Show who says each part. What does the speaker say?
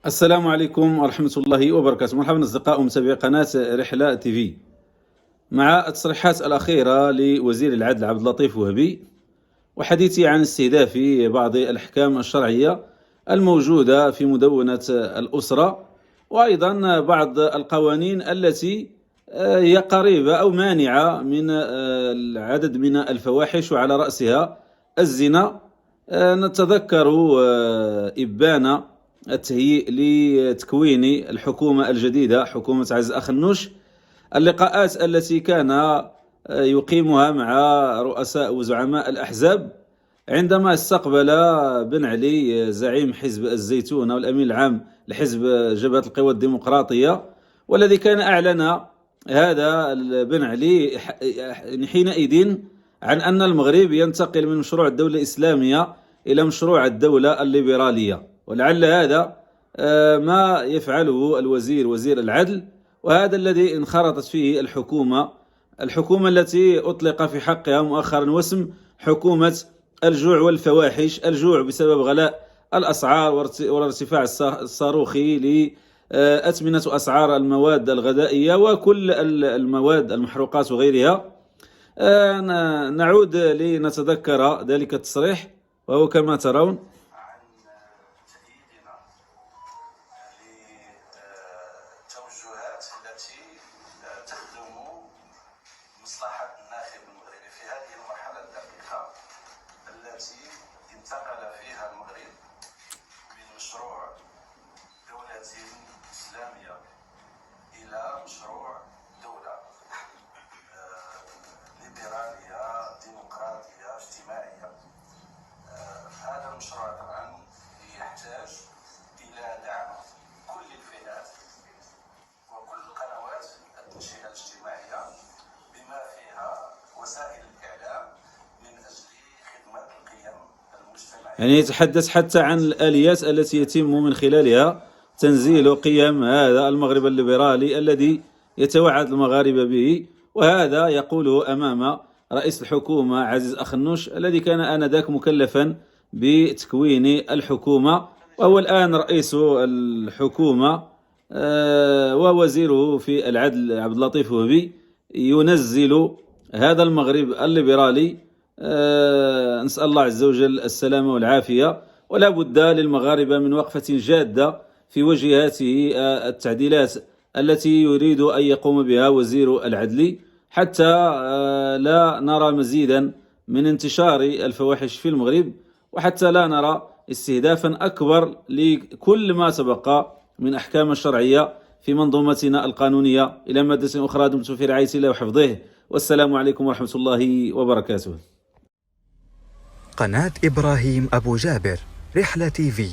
Speaker 1: السلام عليكم ورحمة الله وبركاته. مرحبا أصدقاء ومتابعي قناة رحلة تي في. مع التصريحات الأخيرة لوزير العدل عبد اللطيف وهبي وحديثي عن استهداف بعض الأحكام الشرعية الموجودة في مدونة الأسرة، وأيضا بعض القوانين التي هي قريبة أو مانعة من العدد من الفواحش، وعلى رأسها الزنا. نتذكر إبان التهيئ لتكوين الحكومة الجديدة، حكومة عز أخنوش، اللقاءات التي كان يقيمها مع رؤساء وزعماء الأحزاب عندما استقبل بن علي زعيم حزب الزيتونة والأمين العام لحزب جبهة القوى الديمقراطية، والذي كان أعلن هذا بن علي حينئذ عن أن المغرب ينتقل من مشروع الدولة الإسلامية إلى مشروع الدولة الليبرالية. ولعل هذا ما يفعله وزير العدل، وهذا الذي انخرطت فيه الحكومة التي أطلق في حقها مؤخرا واسم حكومة الجوع والفواحش. الجوع بسبب غلاء الأسعار والارتفاع الصاروخي لأثمنة أسعار المواد الغذائية وكل المواد المحروقات وغيرها. نعود لنتذكر ذلك التصريح، وهو كما ترون:
Speaker 2: التوجهات التي تخدم مصلحة الناخب المغربي في هذه المرحلة الدقيقة التي انتقل فيها المغرب من مشروع دولة إسلامية إلى مشروع دولة ليبرالية ديمقراطية اجتماعية. هذا المشروع طبعا يحتاج إلى دعم كل الفئات وكل قنوات التنشئة الاجتماعية بما فيها وسائل الإعلام من أجل خدمة القيم المجتمعية.
Speaker 1: يعني يتحدث حتى عن الآليات التي يتم من خلالها تنزيل قيم هذا المغرب الليبرالي الذي يتوعد المغاربة به، وهذا يقوله أمام رئيس الحكومة عزيز أخنوش الذي كان آنذاك مكلفا بتكوين الحكومة، وهو الآن رئيس الحكومة. ووزيره في العدل عبد اللطيف وهبي ينزل هذا المغرب الليبرالي. نسأل الله عز وجل السلامة والعافية، ولا بد للمغاربة من وقفة جادة في وجه هذه التعديلات التي يريد أن يقوم بها وزير العدل، حتى لا نرى مزيدا من انتشار الفواحش في المغرب، وحتى لا نرى استهدافا أكبر لكل ما تبقى من أحكام شرعية في منظومتنا القانونية. إلى مادة أخرى، دمتم في رعاية الله وحفظه، والسلام عليكم ورحمة الله وبركاته.
Speaker 3: قناة إبراهيم أبو جابر، رحلة تي في.